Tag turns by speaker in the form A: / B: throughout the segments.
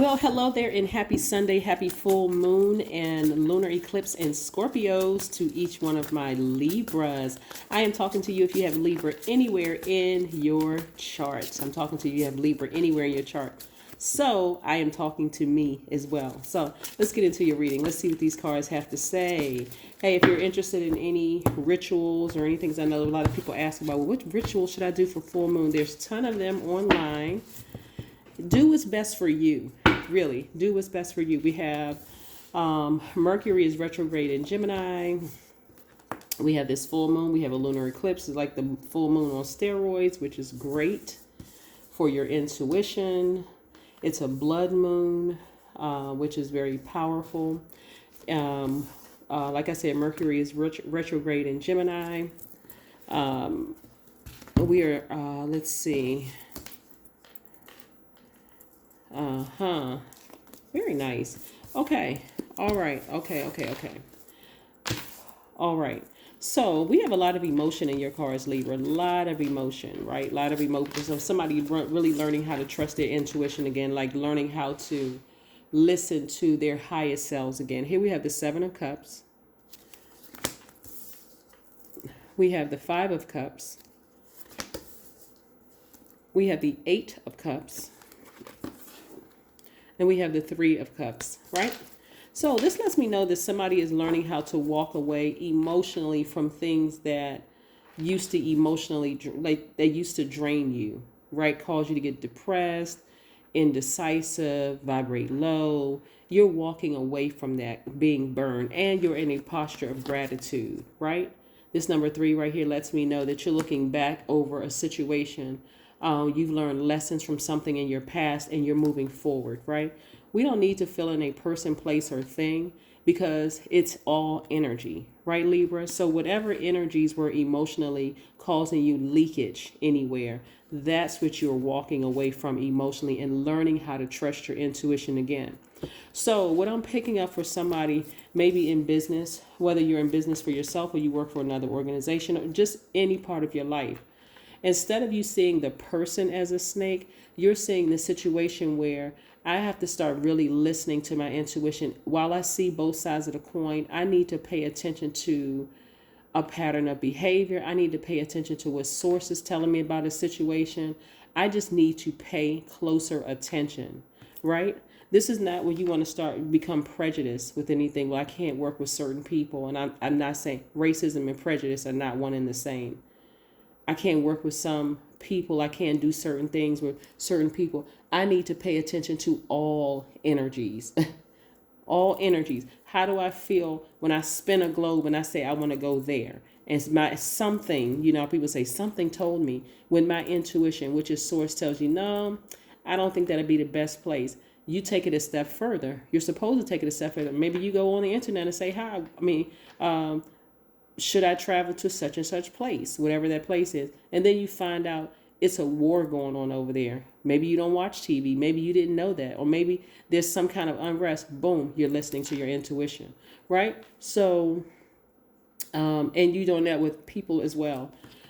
A: Well, hello there and happy Sunday, happy full moon and lunar eclipse and Scorpios to each one of my Libras. I am talking to you if you have Libra anywhere in your charts. I'm talking to you if you have Libra anywhere in your chart. So I am talking to me as well. So let's get into your reading. Let's see what these cards have to say. Hey, if you're interested in any rituals or anything, I know a lot of people ask about, well, which ritual should I do for full moon? There's a ton of them online. Do what's best for you. Really, do what's best for you. We have Mercury is retrograde in Gemini. We have this full moon. We have a lunar eclipse. It's like the full moon on steroids, which is great for your intuition. It's a blood moon, which is very powerful. Like I said, Mercury is retrograde in Gemini. We are, let's see. Very nice. Okay. All right. Okay. All right. So we have a lot of emotion in your cards, Libra. A lot of emotion, right? A lot of emotion. So somebody really learning how to trust their intuition again, like learning how to listen to their highest selves again. Here we have the Seven of Cups. We have the Five of Cups. We have the Eight of Cups. And we have the Three of Cups, right? So this lets me know that somebody is learning how to walk away emotionally from things that used to used to drain you, right? Cause you to get depressed, indecisive, vibrate low. You're walking away from that, being burned, and you're in a posture of gratitude, right? This number 3 right here lets me know that you're looking back over a situation. You've learned lessons from something in your past and you're moving forward, right? We don't need to fill in a person, place, or thing because it's all energy, right, Libra? So whatever energies were emotionally causing you leakage anywhere, that's what you're walking away from emotionally and learning how to trust your intuition again. So what I'm picking up for somebody, maybe in business, whether you're in business for yourself or you work for another organization or just any part of your life, instead of you seeing the person as a snake, you're seeing the situation where I have to start really listening to my intuition. While I see both sides of the coin, I need to pay attention to a pattern of behavior. I need to pay attention to what source is telling me about a situation. I just need to pay closer attention, right? This is not when you want to become prejudiced with anything. Well, I can't work with certain people. And I'm not saying racism and prejudice are not one and the same. I can't work with some people. I can't do certain things with certain people. I need to pay attention to all energies. All energies. How do I feel when I spin a globe and I say I want to go there? And something, people say something told me, when my intuition, which is source, tells you, no, I don't think that'd be the best place. You take it a step further. You're supposed to take it a step further. Maybe you go on the internet and say, hi, should I travel to such and such place, whatever that place is? And then you find out it's a war going on over there. Maybe you don't watch TV. Maybe you didn't know that. Or maybe there's some kind of unrest. Boom, you're listening to your intuition, right? So, and you're doing that with people as well.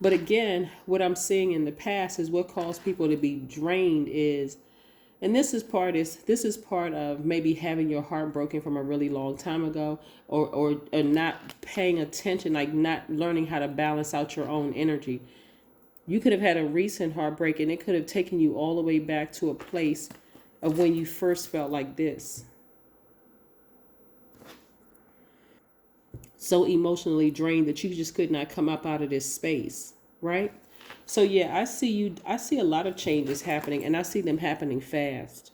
A: But again, what I'm seeing in the past is what caused people to be drained is, and this is part of maybe having your heart broken from a really long time ago, or not paying attention, like not learning how to balance out your own energy. You could have had a recent heartbreak and it could have taken you all the way back to a place of when you first felt like this. So emotionally drained that you just could not come up out of this space, right? So yeah, I see a lot of changes happening and I see them happening fast.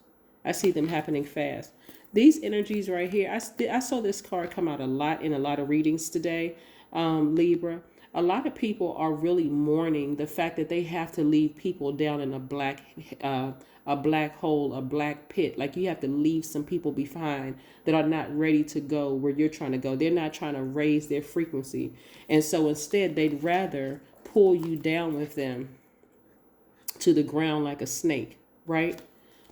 A: These energies right here, I saw this card come out a lot in a lot of readings today, Libra. A lot of people are really mourning the fact that they have to leave people down in a black hole, a black pit. Like you have to leave some people behind that are not ready to go where you're trying to go. They're not trying to raise their frequency. And so instead, they'd rather pull you down with them to the ground like a snake, right?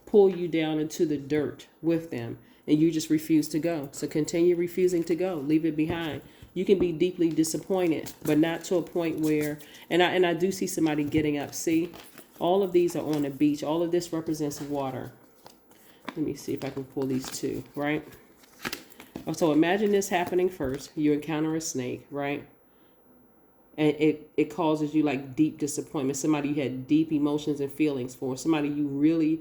A: Pull you down into the dirt with them. And you just refuse to go. So continue refusing to go. Leave it behind. You can be deeply disappointed, but not to a point where, and I do see somebody getting up. See, all of these are on the beach. All of this represents water. Let me see if I can pull these two, right? So imagine this happening first. You encounter a snake, right? And it causes you like deep disappointment. Somebody you had deep emotions and feelings for. Somebody you really,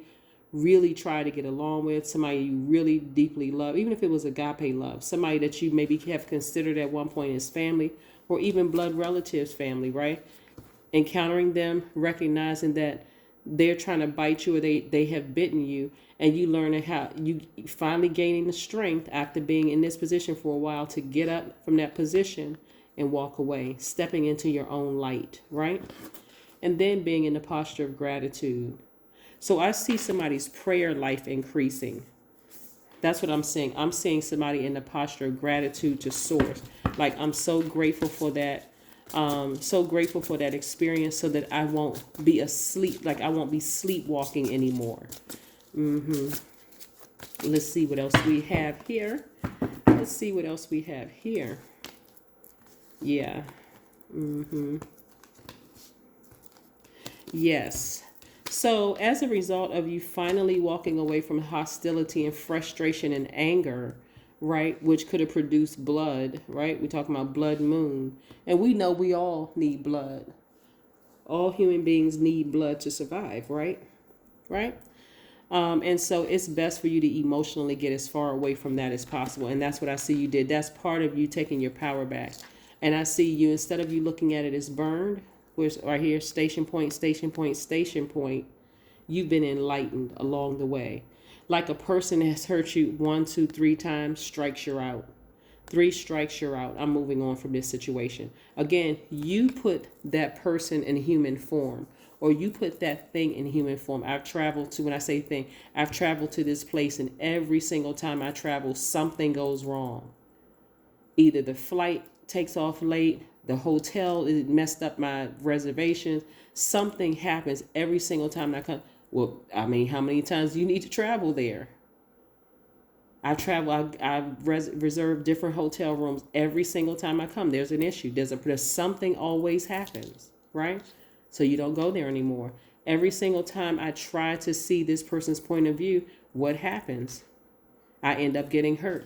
A: really try to get along with. Somebody you really deeply love. Even if it was agape love. Somebody that you maybe have considered at one point as family. Or even blood relatives family, right? Encountering them, recognizing that they're trying to bite you or they have bitten you, and you learn how you finally gaining the strength after being in this position for a while to get up from that position and walk away, stepping into your own light, right? And then being in the posture of gratitude. So I see somebody's prayer life increasing. That's what I'm seeing. I'm seeing somebody in the posture of gratitude to source. Like, I'm so grateful for that. So grateful for that experience so that I won't be asleep. Like, I won't be sleepwalking anymore. Let's see what else we have here. Let's see what else we have here. Yeah. Yes. So as a result of you finally walking away from hostility and frustration and anger, right, which could have produced blood, right? We're talking about blood moon. And we know we all need blood. All human beings need blood to survive, right? Right? And so it's best for you to emotionally get as far away from that as possible. And that's what I see you did. That's part of you taking your power back. And I see you, instead of you looking at it as burned, which right here, station point, station point, station point, you've been enlightened along the way. Like a person has hurt you 1, 2, 3 times, strikes you're out. 3 strikes you're out. I'm moving on from this situation. Again, you put that person in human form, or you put that thing in human form. I've traveled to, when I say thing, I've traveled to this place, and every single time I travel, something goes wrong. Either the flight takes off late, the hotel is messed up my reservations. Something happens every single time I come. Well, I mean, how many times do you need to travel there? I've reserved different hotel rooms every single time I come. There's an issue. There's something always happens, right? So you don't go there anymore. Every single time I try to see this person's point of view, what happens? I end up getting hurt.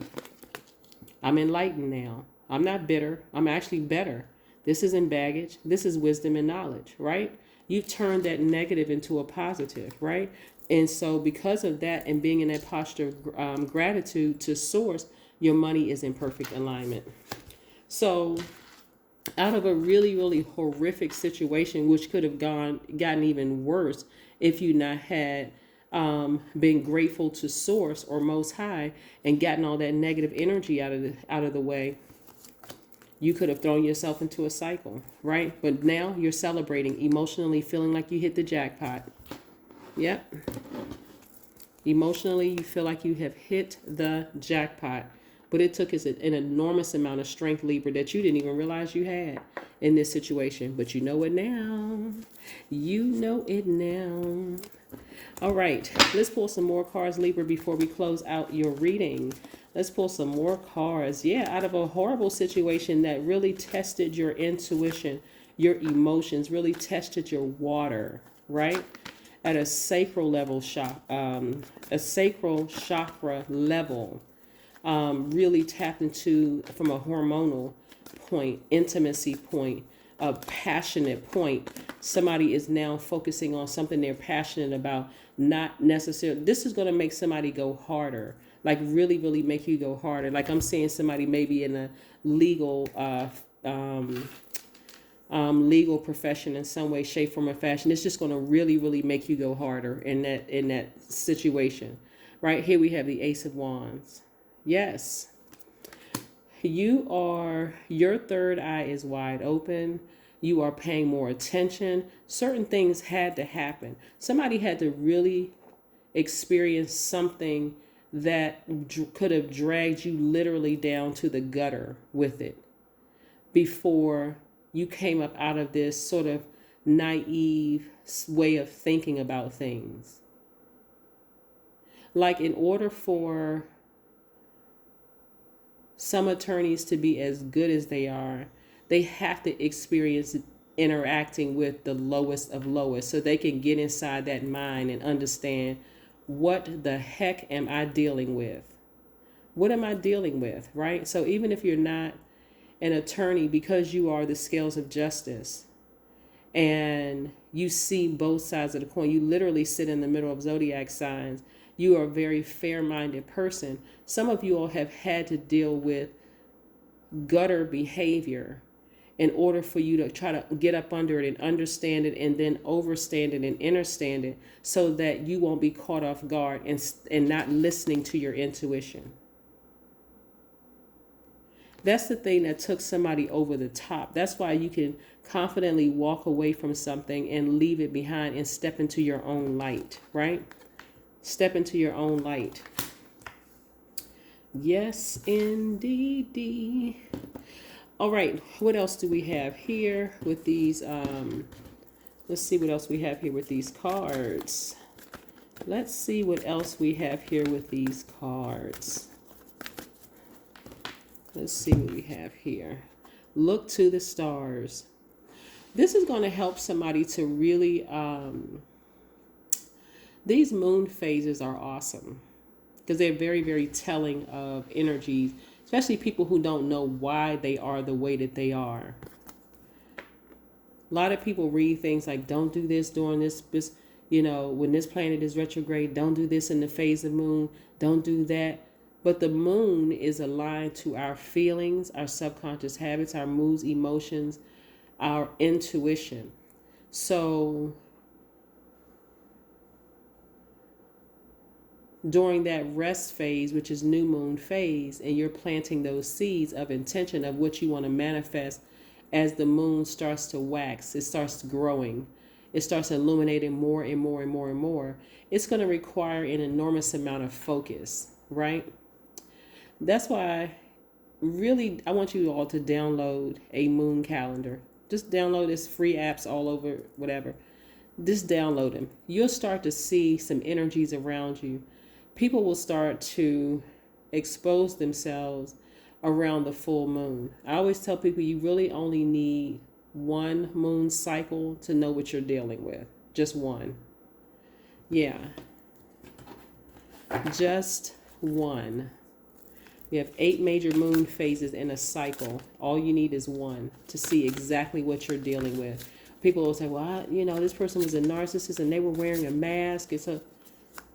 A: I'm enlightened now. I'm not bitter. I'm actually better. This isn't baggage. This is wisdom and knowledge, right? You've turned that negative into a positive, right? And so because of that and being in that posture of gratitude to source, your money is in perfect alignment. So out of a really, really horrific situation, which could have gotten even worse if you not had been grateful to source or most high and gotten all that negative energy out of the way, you could have thrown yourself into a cycle, right? But now you're celebrating, emotionally feeling like you hit the jackpot. Yep. Emotionally, you feel like you have hit the jackpot. But it took us an enormous amount of strength, Libra, that you didn't even realize you had in this situation. But you know it now. You know it now. All right. Let's pull some more cards, Libra, before we close out your reading. Let's pull some more cards. Yeah, out of a horrible situation that really tested your intuition, your emotions, really tested your water, right? At a sacral level, a sacral chakra level, really tapped into from a hormonal point, intimacy point, a passionate point. Somebody is now focusing on something they're passionate about, not necessarily. This is going to make somebody go harder. Like really, really make you go harder. Like I'm seeing somebody maybe in a legal legal profession in some way, shape, form, or fashion. It's just going to really, really make you go harder in that situation. Right here we have the Ace of Wands. Yes. Your third eye is wide open. You are paying more attention. Certain things had to happen. Somebody had to really experience something that could have dragged you literally down to the gutter with it before you came up out of this sort of naive way of thinking about things. Like in order for some attorneys to be as good as they are, they have to experience interacting with the lowest of lowest so they can get inside that mind and understand what the heck am I dealing with? What am I dealing with, right? So even if you're not an attorney, because you are the scales of justice and you see both sides of the coin, you literally sit in the middle of zodiac signs. You are a very fair-minded person. Some of you all have had to deal with gutter behavior in order for you to try to get up under it and understand it and then overstand it and understand it so that you won't be caught off guard and not listening to your intuition. That's the thing that took somebody over the top. That's why you can confidently walk away from something and leave it behind and step into your own light, right? Step into your own light. Yes, indeed. All right, what else do we have here with these? Let's see what else we have here with these cards. Let's see what else we have here with these cards. Let's see what we have here. Look to the stars. This is going to help somebody to really, these moon phases are awesome because they're very, very telling of energies, especially people who don't know why they are the way that they are. A lot of people read things like, don't do this during this, when this planet is retrograde, don't do this in the phase of moon, don't do that. But the moon is aligned to our feelings, our subconscious habits, our moods, emotions, our intuition. So during that rest phase, which is new moon phase, and you're planting those seeds of intention of what you want to manifest as the moon starts to wax, it starts growing, it starts illuminating more and more and more and more. It's going to require an enormous amount of focus, right? That's why really I want you all to download a moon calendar. Just download this free apps all over, whatever. Just download them. You'll start to see some energies around you. People will start to expose themselves around the full moon. I always tell people you really only need one moon cycle to know what you're dealing with. Just one. Yeah. Just one. We have 8 major moon phases in a cycle. All you need is one to see exactly what you're dealing with. People will say, well, this person was a narcissist and they were wearing a mask. And so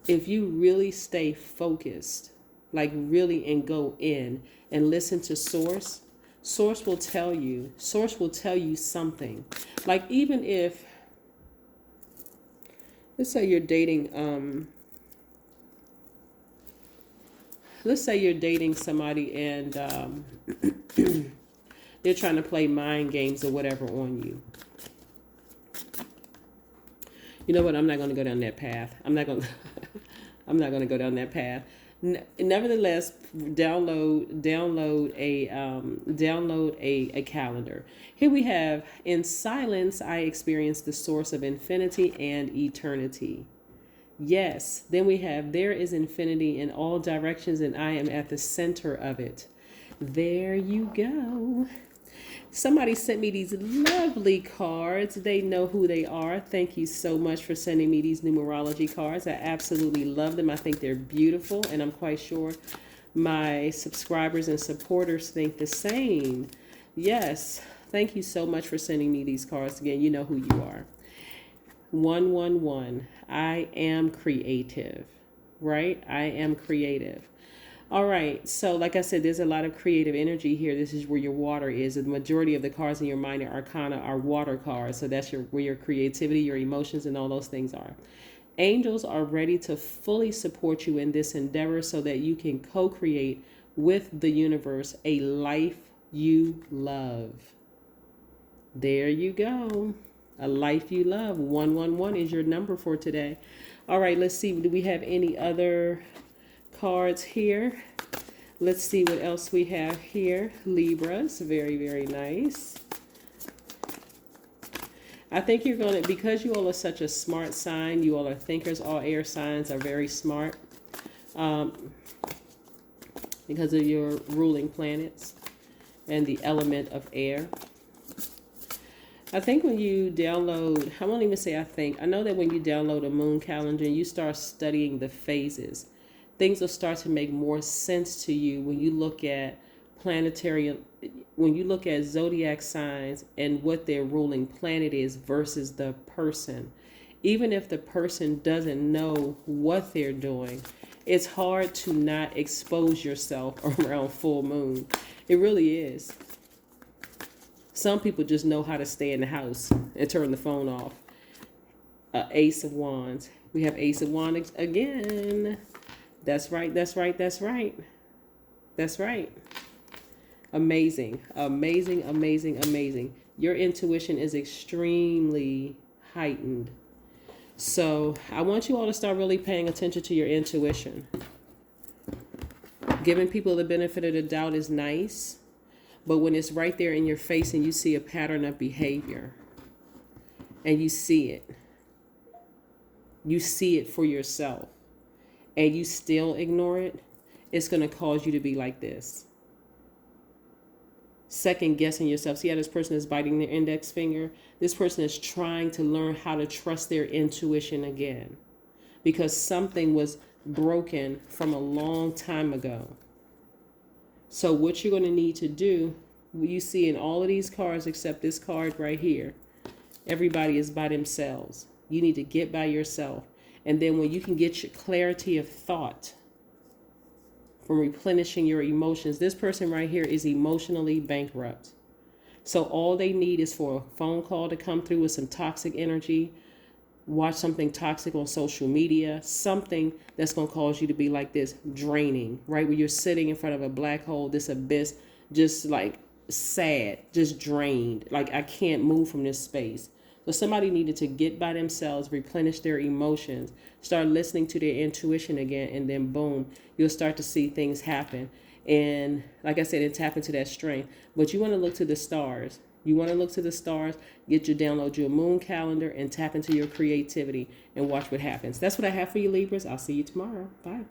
A: if you really stay focused, like really, and go in and listen to source will tell you something. Like even if, let's say you're dating, let's say you're dating somebody and they're trying to play mind games or whatever on you. You know what? I'm not going to go down that path. I'm not going to go down that path. Nevertheless, download a calendar. Here we have, in silence, I experience the source of infinity and eternity. Yes, then we have, there is infinity in all directions and I am at the center of it. There you go. Somebody sent me these lovely cards. They know who they are. Thank you so much for sending me these numerology cards. I absolutely love them. I think they're beautiful, and I'm quite sure my subscribers and supporters think the same. Yes, thank you so much for sending me these cards. Again, you know who you are. 111. I am creative, right? I am creative. All right. So like I said, there's a lot of creative energy here. This is where your water is. The majority of the cards in your minor arcana are water cards. So that's where your creativity, your emotions, and all those things are. Angels are ready to fully support you in this endeavor so that you can co-create with the universe a life you love. There you go. A life you love. 111 is your number for today. All right, let's see. Do we have any other cards here? Let's see what else we have here. Libras. Very, very nice. I think you're going to, because you all are such a smart sign, you all are thinkers, all air signs are very smart because of your ruling planets and the element of air. I think when you download, I won't even say I think, I know that when you download a moon calendar and you start studying the phases, things will start to make more sense to you when you look at planetary, when you look at zodiac signs and what their ruling planet is versus the person. Even if the person doesn't know what they're doing, it's hard to not expose yourself around full moon. It really is. Some people just know how to stay in the house and turn the phone off. Ace of Wands. We have Ace of Wands again. That's right, that's right, that's right. That's right. Amazing, amazing, amazing, amazing. Your intuition is extremely heightened. So I want you all to start really paying attention to your intuition. Giving people the benefit of the doubt is nice. But when it's right there in your face and you see a pattern of behavior and you see it for yourself and you still ignore it, it's going to cause you to be like this. Second guessing yourself. See how this person is biting their index finger? This person is trying to learn how to trust their intuition again because something was broken from a long time ago. So what you're going to need to do, you see in all of these cards except this card right here, everybody is by themselves. You need to get by yourself. And then when you can get your clarity of thought from replenishing your emotions, this person right here is emotionally bankrupt. So all they need is for a phone call to come through with some toxic energy, watch something toxic on social media, something that's going to cause you to be like this, draining, right? Where you're sitting in front of a black hole, this abyss, just like sad, just drained. Like, I can't move from this space. So somebody needed to get by themselves, replenish their emotions, start listening to their intuition again, and then boom, you'll start to see things happen. And like I said, and tap into that strength. But you want to look to the stars. You want to look to the stars, download your moon calendar and tap into your creativity and watch what happens. That's what I have for you, Libras. I'll see you tomorrow. Bye.